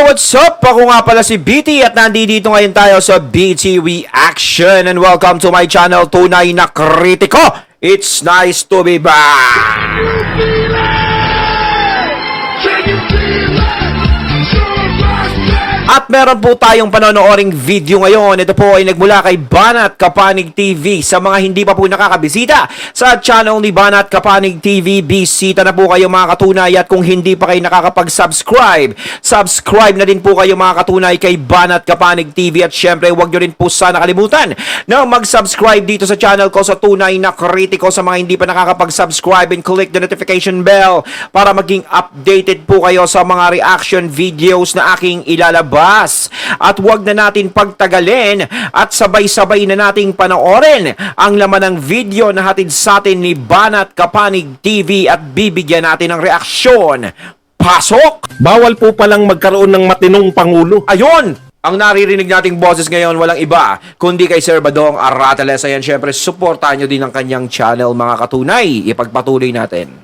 what's up? Ako nga pala si BT at nandito ngayon tayo sa BT Reaction and welcome to my channel, Tunay na Kritiko. It's nice to be back! At meron po tayong panonooring video ngayon. Ito po ay nagmula kay Banat Kapanig TV. Sa mga hindi pa po nakakabisita sa channel ni Banat Kapanig TV, bisita na po kayo mga katunay. At kung hindi pa kayo nakakapag-subscribe, subscribe na din po kayo mga katunay kay Banat Kapanig TV. At syempre, huwag nyo rin po sana kalimutan na mag-subscribe dito sa channel ko sa Tunay na Kritiko. Sa mga hindi pa nakakapag-subscribe, and click the notification bell para maging updated po kayo sa mga reaction videos na aking ilalabas. At wag na natin pagtagalin at sabay-sabay na nating panoorin ang laman ng video na hatid sa atin ni Banat Kapanig TV at bibigyan natin ng reaksyon. Pasok! Bawal po palang magkaroon ng matinong pangulo. Ayun! Ang naririnig nating boses ngayon walang iba kundi kay Sir Badong Arateles. Ayan, syempre, supportahan nyo din ang kanyang channel mga katunay. Ipagpatuloy natin.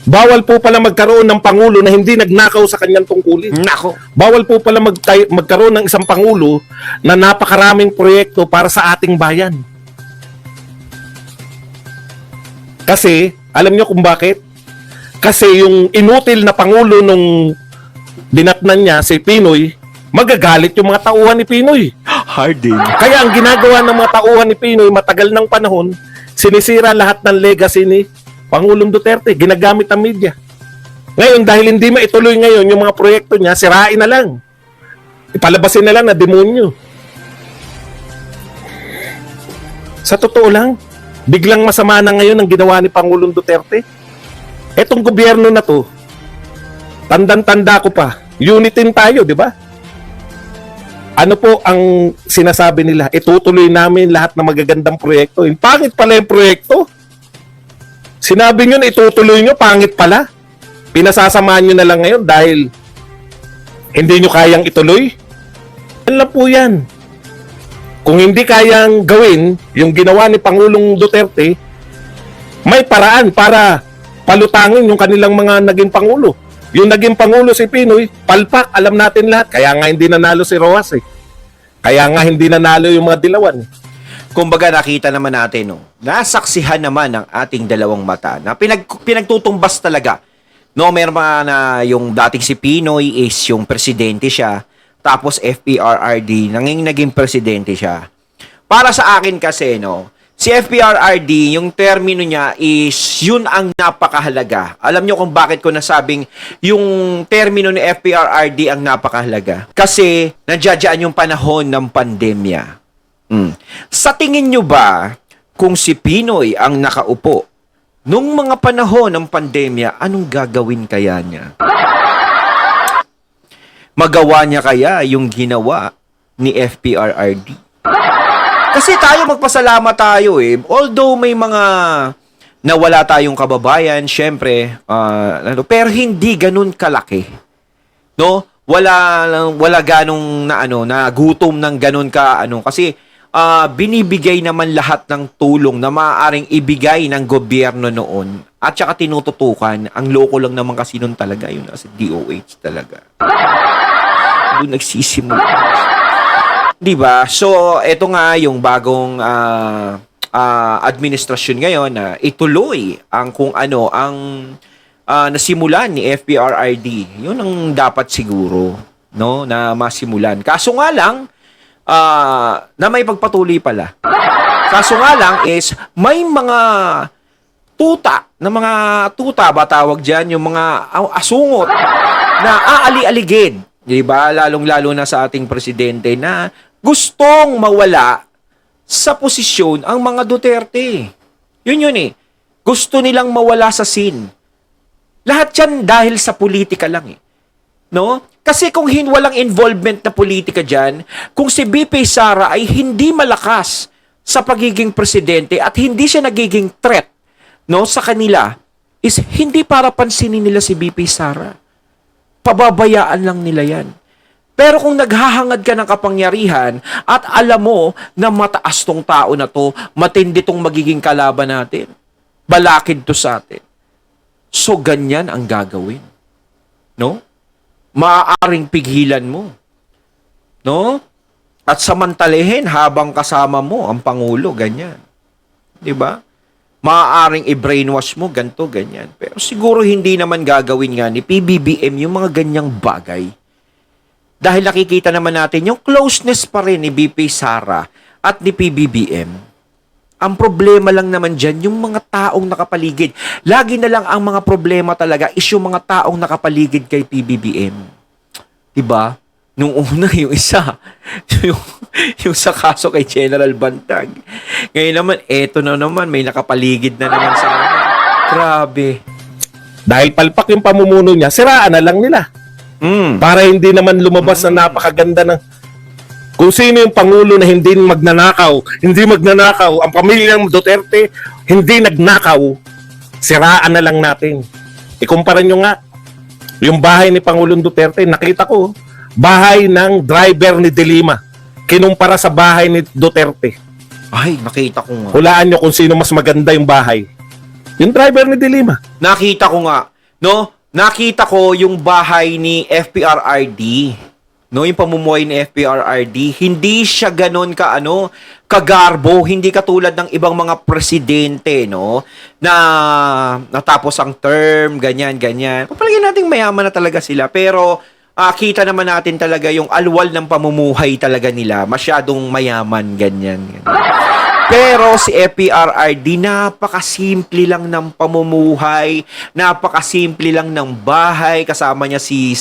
Bawal po pala magkaroon ng pangulo na hindi nagnakaw sa kanyang tungkulin. Nako! Bawal po pala magkaroon ng isang pangulo na napakaraming proyekto para sa ating bayan. Kasi, alam nyo kung bakit? Kasi yung inutil na pangulo nung dinatnan niya, si Pinoy, magagalit yung mga tauhan ni Pinoy. Harding. Kaya ang ginagawa ng mga tauhan ni Pinoy matagal ng panahon, sinisira lahat ng legacy ni Pangulong Duterte, ginagamit ang media. Ngayon, dahil hindi maituloy ngayon yung mga proyekto niya, sirain na lang. Ipalabasin na lang na demonyo. Sa totoo lang, biglang masama na ngayon ang ginawa ni Pangulong Duterte. Etong gobyerno na to, tandang-tanda ko pa, unitin tayo, di ba? Ano po ang sinasabi nila? Itutuloy namin lahat ng magagandang proyekto. Pangit pala yung proyekto. Sinabi nyo na itutuloy nyo, pangit pala. Pinasasamahan nyo na lang ngayon dahil hindi nyo kayang ituloy. Yan lang po yan. Kung hindi kayang gawin yung ginawa ni Pangulong Duterte, may paraan para palutangin yung kanilang mga naging Pangulo. Yung naging Pangulo si Pinoy, palpak, alam natin lahat. Kaya nga hindi nanalo si Rojas eh. Kaya nga hindi nanalo yung mga dilawan. Kumbaga nakita naman natin, no, nasaksihan naman ng ating dalawang mata na pinagtutumbas talaga. No, meron pa na yung dating si Pinoy is yung presidente siya, tapos FPRRD, naging presidente siya. Para sa akin kasi, no, si FPRRD, yung termino niya is yun ang napakahalaga. Alam nyo kung bakit ko nasabing yung termino ni FPRRD ang napakahalaga? Kasi nandiyan yung panahon ng pandemya. Sa tingin nyo ba, kung si Pinoy ang nakaupo, nung mga panahon ng pandemya, anong gagawin kaya niya? Magawa niya kaya yung ginawa ni FPRRD? Kasi tayo magpasalamat tayo eh. Although may mga nawala tayong kababayan, syempre, pero hindi ganun kalaki. No? Wala ganong na gutom ng ganun ka kasi binibigay naman lahat ng tulong na maaaring ibigay ng gobyerno noon at saka tinututukan. Ang loko lang naman kasi nun talaga yun sa DOH talaga. Doon nagsisimula. Diba? So, eto nga yung bagong administrasyon ngayon na ituloy ang kung ano ang nasimulan ni FPRRD. Yun ang dapat siguro, no, na masimulan. Kaso nga lang, na may pagpatuloy pala. Kaso nga lang is may mga tuta ba tawag dyan, yung mga asungot na aali-aligid, diba? Lalong-lalo na sa ating presidente na gustong mawala sa posisyon ang mga Duterte. Yun eh. Gusto nilang mawala sa scene. Lahat yan dahil sa politika lang eh. No? Kasi kung walang involvement na politika dyan, kung si BP Sara ay hindi malakas sa pagiging presidente at hindi siya nagiging threat, no, sa kanila, is hindi para pansinin nila si BP Sara. Pababayaan lang nila yan. Pero kung naghahangad ka ng kapangyarihan at alam mo na mataas tong tao na to, matindi tong magiging kalaban natin, balakid to sa atin, so ganyan ang gagawin. No? maaaring pigilan mo. No? At samantalahin habang kasama mo ang Pangulo, ganyan. 'Di ba? Maaaring i-brainwash mo, ganto, ganyan. Pero siguro hindi naman gagawin nga ni PBBM yung mga ganyang bagay. Dahil nakikita naman natin yung closeness pa rin ni BP Sara at ni PBBM. Ang problema lang naman dyan, yung mga taong nakapaligid. Lagi na lang ang mga problema talaga is yung mga taong nakapaligid kay PBBM. Diba? Nung una, yung isa, yung sa kaso kay General Bantag. Ngayon naman, eto na naman, may nakapaligid na naman sa akin. Grabe. Dahil palpak yung pamumuno niya, siraan na lang nila. Para hindi naman lumabas na napakaganda ng kung sino yung Pangulo na hindi magnanakaw, ang pamilyang Duterte, hindi nagnakaw, siraan na lang natin. Ikumpara nyo nga, yung bahay ni Pangulong Duterte, nakita ko, bahay ng driver ni De Lima, kinumpara sa bahay ni Duterte. Ay, nakita ko nga. Hulaan nyo kung sino mas maganda yung bahay. Yung driver ni De Lima. Nakita ko nga, no? Nakita ko yung bahay ni FPRRD. No, yung pamumuhay ni FPRRD, hindi siya ganoon kagarbo, hindi katulad ng ibang mga presidente, no, na natapos ang term, ganyan. Papalagay nating mayaman na talaga sila, pero kita naman natin talaga yung alwal ng pamumuhay talaga nila, masyadong mayaman, ganyan. Pero si FPRRD, napakasimple lang ng pamumuhay, napakasimple lang ng bahay, kasama niya si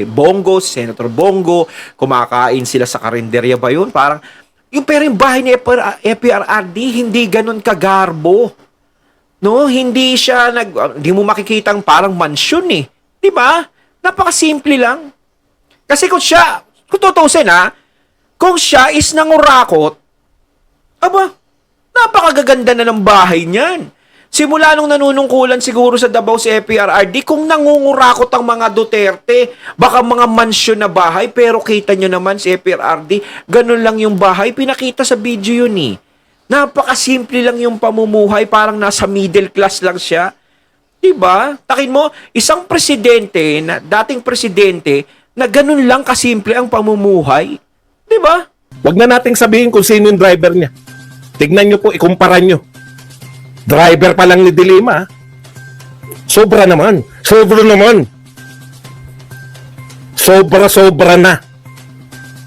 Bongo, si Senator Bongo, kumakain sila sa karinderya ba yun? Parang, pero yung bahay ni FPRRD, hindi ganun kagarbo. No, hindi siya, hindi mo makikitang parang mansyon eh. Di ba? Napakasimple lang. Kasi kung tutusin kung siya is nangurakot, napakagaganda na ng bahay niyan. Simula nung nanunungkulan siguro sa Davao si FPRRD, kung nangungurakot ang mga Duterte, baka mga mansyon na bahay, pero kita nyo naman si FPRRD, ganun lang yung bahay, pinakita sa video yun eh. Napakasimple lang yung pamumuhay, parang nasa middle class lang siya. Diba? Takin mo, isang presidente, dating presidente, na ganun lang kasimple ang pamumuhay. Diba? Wag na nating sabihin kung sino yung driver niya. Tignan nyo po, ikumpara nyo. Driver pa lang ni De Lima. Sobra naman. Sobra na.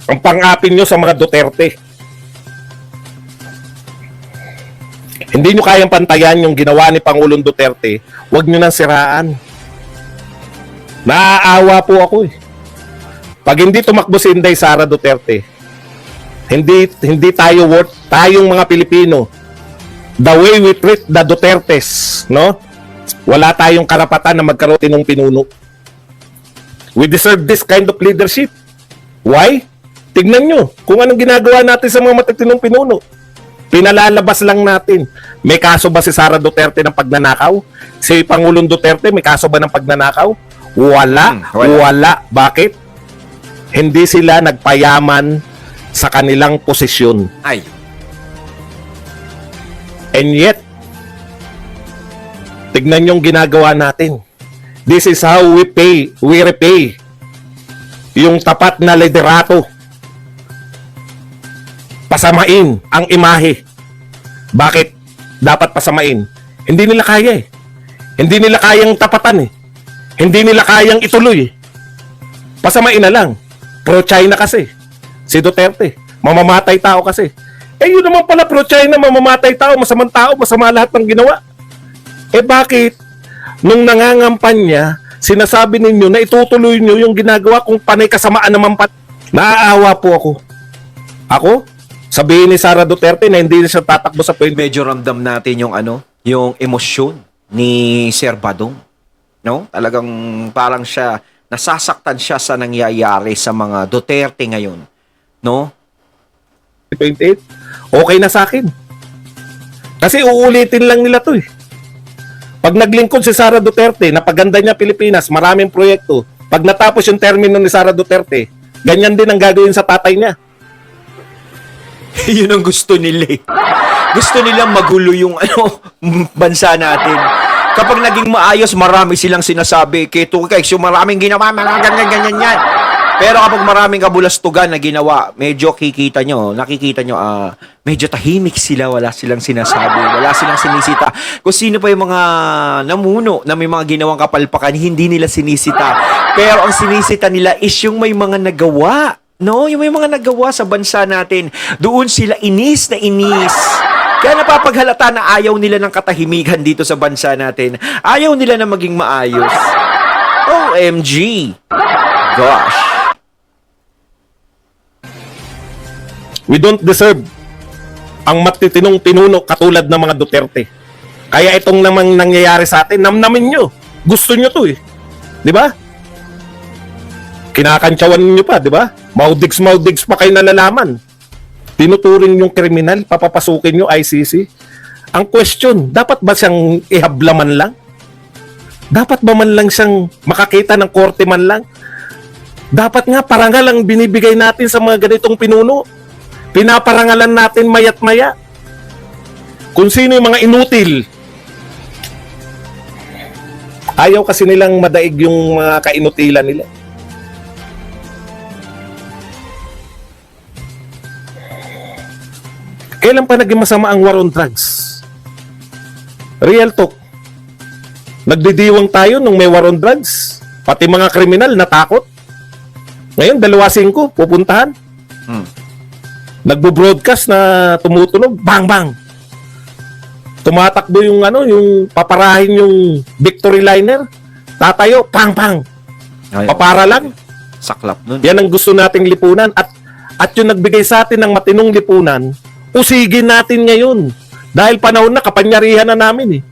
Ang pang-apin nyo sa mga Duterte. Hindi nyo kayang pantayan yung ginawa ni Pangulong Duterte. Huwag nyo nang siraan. Naaawa po ako eh. Pag hindi tumakbo si Inday Sara Duterte, hindi tayo tayong mga Pilipino, the way we treat the Dutertes, no? Wala tayong karapatan na magkaroon ng pinuno. We deserve this kind of leadership. Why? Tignan nyo kung anong ginagawa natin sa mga matatinong pinuno. Pinalalabas lang natin. May kaso ba si Sara Duterte ng pagnanakaw? Si Pangulong Duterte, may kaso ba ng pagnanakaw? Wala. Bakit? Hindi sila nagpayaman sa kanilang posisyon. Ay. And yet, tignan yung ginagawa natin. This is how we repay yung tapat na liderato. Pasamain ang imahe. Bakit dapat pasamain? Hindi nila kaya eh. Hindi nila kayang tapatan eh. Hindi nila kayang ituloy eh. Pasamain na lang. Pro-China kasi. Si Duterte, mamamatay tao kasi. Yun naman pala, pro-China, mamamatay tao, masamang tao, masama lahat ng ginawa. Bakit? Nung nangangampanya, sinasabi ninyo na itutuloy nyo yung ginagawa kung panay kasamaan naman Naaawa po ako. Ako? Sabihin ni Sara Duterte na hindi na siya tatakbo sa point. Medyo ramdam natin yung emosyon ni Sir Badong. No? Talagang parang nasasaktan siya sa nangyayari sa mga Duterte ngayon. No? 28, okay na sa akin. Kasi uulitin lang nila to eh. Pag naglingkod si Sara Duterte, napaganda niya Pilipinas, maraming proyekto. Pag natapos yung termino ni Sara Duterte, ganyan din ang gagawin sa tatay niya. Yun ang gusto nila eh. Gusto nilang magulo yung bansa natin. Kapag naging maayos, marami silang sinasabi. Kay Tukeks, yung maraming ginawa, mga ganyan-ganyan yan. Pero kapag maraming kabulastugan na ginawa, medyo nakikita nyo, medyo tahimik sila, wala silang sinasabi, wala silang sinisita. Kung sino pa yung mga namuno na may mga ginawang kapalpakan, hindi nila sinisita. Pero ang sinisita nila is yung may mga nagawa. No, yung may mga nagawa sa bansa natin, doon sila inis na inis. Kaya napapaghalata na ayaw nila ng katahimikan dito sa bansa natin. Ayaw nila na maging maayos. OMG. Gosh. We don't deserve ang matitinong pinuno katulad ng mga Duterte. Kaya itong namang nangyayari sa atin, namnamin nyo. Gusto nyo to eh. Di ba? Kinakantsawan nyo pa, di ba? Maudigs pa kayo nalalaman. Tinuturing yung kriminal, papapasukin nyo ICC. Ang question, dapat ba siyang ihablaman lang? Dapat ba man lang siyang makakita ng korte man lang? Dapat nga parangal ang binibigay natin sa mga ganitong pinuno. Pinaparangalan natin mayat maya. Kung sino yung mga inutil. Ayaw kasi nilang madaig yung mga kainutilan nila. Kailan pa naging masama ang war on drugs? Real talk. Nagdidiwang tayo nung may war on drugs. Pati mga kriminal natakot. Ngayon, 2-5 pupuntahan. Nagbo-broadcast na tumutunog, bang bang. Tumatakbo yung yung paparahin yung victory liner. Tatayo, pang pang. Papara lang. Saklap nun. Yan ang gusto nating lipunan at yung nagbigay sa atin ng matinong lipunan, usigin natin ngayon. Dahil panahon na kapangyarihan na namin eh.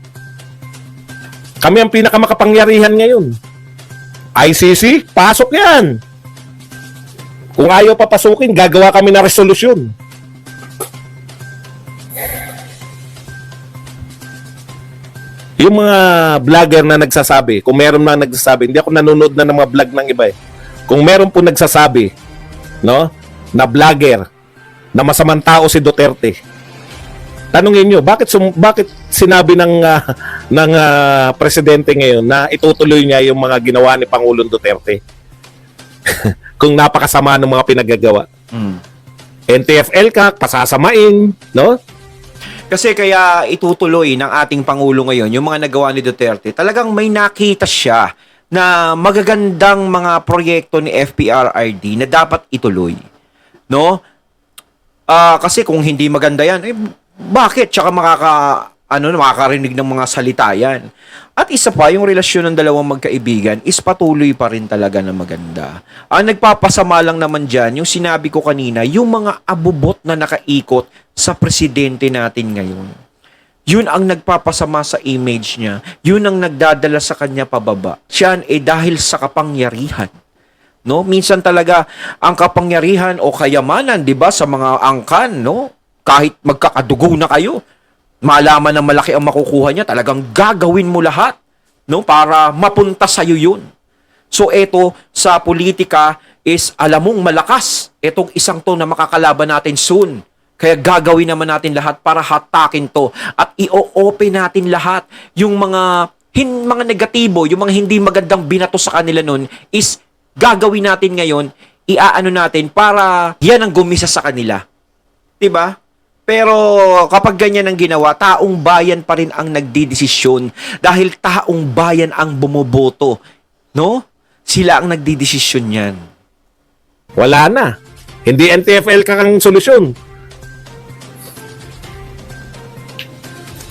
Kami ang pinakamakapangyarihan ngayon. ICC, pasok yan. Kung ayaw papasukin, gagawa kami ng resolusyon. Yung mga vlogger na nagsasabi, kung meron na nagsasabi, hindi ako nanonood na ng mga vlog ng iba eh. Kung meron po nagsasabi, no, na vlogger, na masamang tao si Duterte, tanungin nyo, bakit sinabi ng presidente ngayon na itutuloy niya yung mga ginawa ni Pangulong Duterte? Kung napakasama ng mga pinagagawa. NTFL ka, pasasamain, no? Kasi kaya itutuloy ng ating Pangulo ngayon, yung mga nagawa ni Duterte, talagang may nakita siya na magagandang mga proyekto ni FPRRD na dapat ituloy. No? Kasi kung hindi maganda yan, bakit? Tsaka makakarinig ng mga salita yan. At isa pa, yung relasyon ng dalawang magkaibigan is patuloy pa rin talaga na maganda. Ang nagpapasama lang naman dyan, yung sinabi ko kanina, yung mga abubot na nakaikot sa presidente natin ngayon. Yun ang nagpapasama sa image niya. Yun ang nagdadala sa kanya pababa. Siya dahil sa kapangyarihan. No? Minsan talaga, ang kapangyarihan o kayamanan, di ba, sa mga angkan, no? Kahit magkakadugo na kayo, malaman na malaki ang makukuha niya, talagang gagawin mo lahat, no, para mapunta sa iyo 'yun. So eto sa politika is alam mong malakas etong isang to na makakalaban natin soon. Kaya gagawin naman natin lahat para hatakin to at i-open natin lahat yung mga negatibo, yung mga hindi magandang binato sa kanila nun is gagawin natin ngayon, iaano natin para yan ang gumisa sa kanila. 'Di ba? Pero kapag ganyan ang ginawa, taong bayan pa rin ang nagdidesisyon dahil taong bayan ang bumoboto. No? Sila ang nagdidesisyon yan. Wala na. Hindi NTFL ka kang solusyon.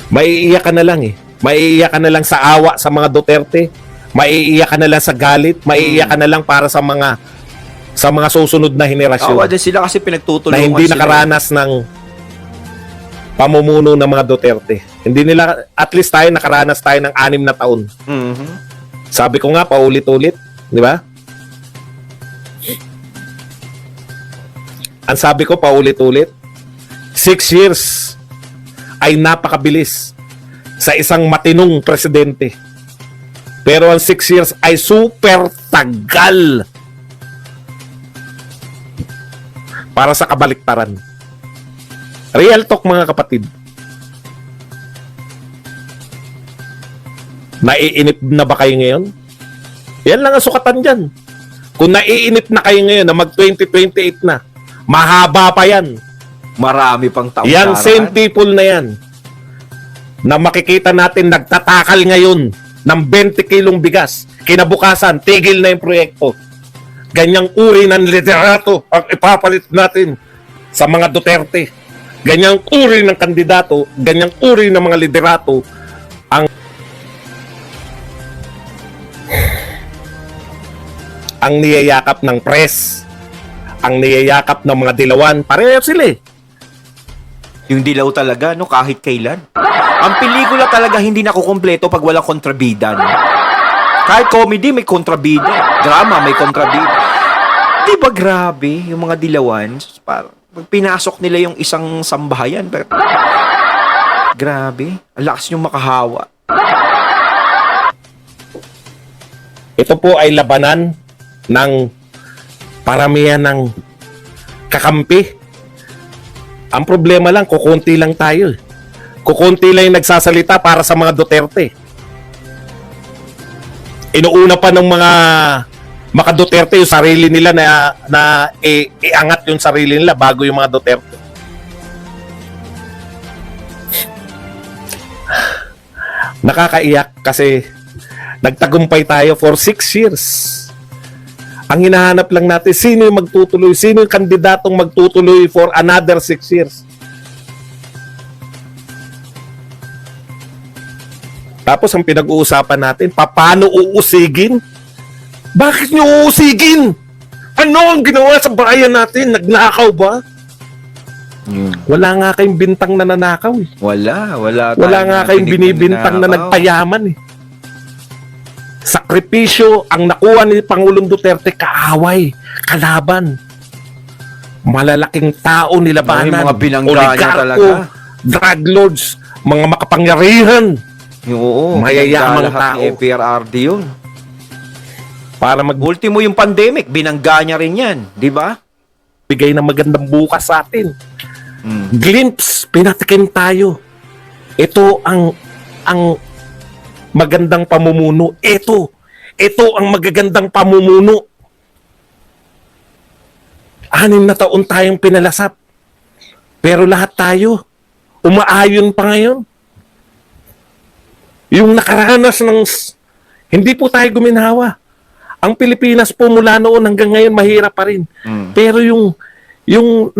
Maiiyak ka na lang eh. Maiiyak ka na lang sa awa sa mga Duterte. Maiiyak ka na lang sa galit. Maiiyak ka na lang para sa mga susunod na henerasyon. Awa din sila kasi pinagtutulungan na hindi sila. nakaranas ng pamumuno ng mga Duterte. Hindi nila, at least nakaranas tayo ng 6 na taon. Mm-hmm. Sabi ko nga, paulit-ulit. Di ba? Ang sabi ko, paulit-ulit, 6 years ay napakabilis sa isang matinong presidente. Pero ang 6 years ay super tagal para sa kabaliktaran. Real talk mga kapatid. Naiinip na ba kayo ngayon? Yan lang ang sukatan dyan. Kung naiinip na kayo ngayon na mag-2028 na, mahaba pa yan. Marami pang taong Yan, daraan. same people na yan. Na makikita natin nagtatakal ngayon ng 20 kilong bigas. Kinabukasan, tigil na yung proyekto. Ganyang uri ng liderato ang ipapalit natin sa mga Duterte. Ganyang uri ng kandidato, ganyang uri ng mga liderato ang niyayakap ng press, ang niyayakap ng mga dilawan. Pareho sila eh. Yung dilaw talaga, no, kahit kailan. Ang pelikula talaga hindi nakukumpleto pag walang kontrabida, no? Kahit comedy, may kontrabida. Drama, may kontrabida. Di ba grabe yung mga dilawan? Parang pag pinasok nila yung isang sambahayan. Grabe. Ang lakas niyong makahawa. Ito po ay labanan ng paramihan ng kakampi. Ang problema lang, kukunti lang tayo. Kukunti lang yung nagsasalita para sa mga Duterte. Inuuna pa ng mga Duterte yung sarili nila na iangat yung sarili nila bago yung mga Duterte. Nakakaiyak kasi nagtagumpay tayo for 6 years. Ang hinahanap lang natin, sino yung magtutuloy? Sino yung kandidatong magtutuloy for another 6 years? Tapos ang pinag-uusapan natin, paano uusigin? Bakit nyo uusigin? Ano ang ginawa sa bayan natin? Nagnakaw ba? Wala nga kayong bintang na nanakaw eh. Wala Wala nga kayong binibintang na nagpayaman eh. Sakripisyo ang nakuha ni Pangulong Duterte, kaaway, kalaban. Malalaking tao nilabanan. Ay, mga binangga niya oligarko, talaga. drug lords, mga makapangyarihan. Oo, Mayayamang lahat tao. ni FPRRD yun. Para Ultimo yung pandemic, binangga niya rin yan, di ba? magbigay ng magandang bukas sa atin. Mm. Glimpse, pinatikim tayo. Ito ang magandang pamumuno. Ito ang magagandang pamumuno. 6 na taon tayong pinalasap. Pero lahat tayo, umaayon pa ngayon. Yung nakaranas ng... Hindi po tayo guminhawa. Ang Pilipinas po mula noon hanggang ngayon mahirap pa rin. Pero yung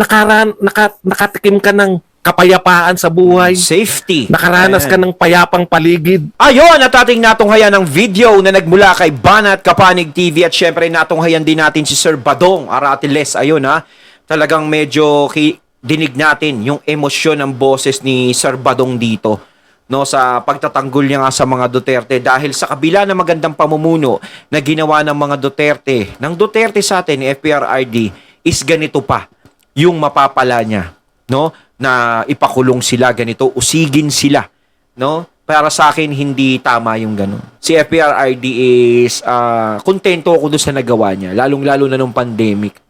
nakatikim ka ng kapayapaan sa buhay, Safety. nakaranas ka ng payapang paligid, Ayun, at ating natunghayan ng video na nagmula kay Banat Kapanig TV at syempre natunghayan din natin si Sir Badong Aratiles. Ayun ha, talagang medyo dinig natin yung emosyon ng boses ni Sir Badong dito, no, sa pagtatanggol niya nga sa mga Duterte dahil sa kabila ng magandang pamumuno na ginawa ng mga Duterte sa atin ni FPRRD is ganito pa yung mapapala niya, no, na ipakulong sila ganito, usigin sila, no? Para sa akin hindi tama yung ganun. Si FPRRD is kontento ako doon sa nagawa niya, lalong-lalo na nung pandemic.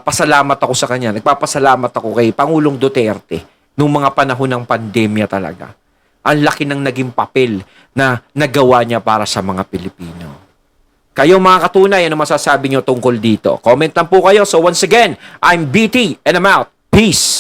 Pasalamat ako sa kanya. Nagpapasalamat ako kay Pangulong Duterte nung mga panahon ng pandemya talaga. Ang laki ng naging papel na nagawa niya para sa mga Pilipino. Kayo mga katunay, ano masasabi niyo tungkol dito? Comment lang po kayo. So once again, I'm BT and I'm out. Peace!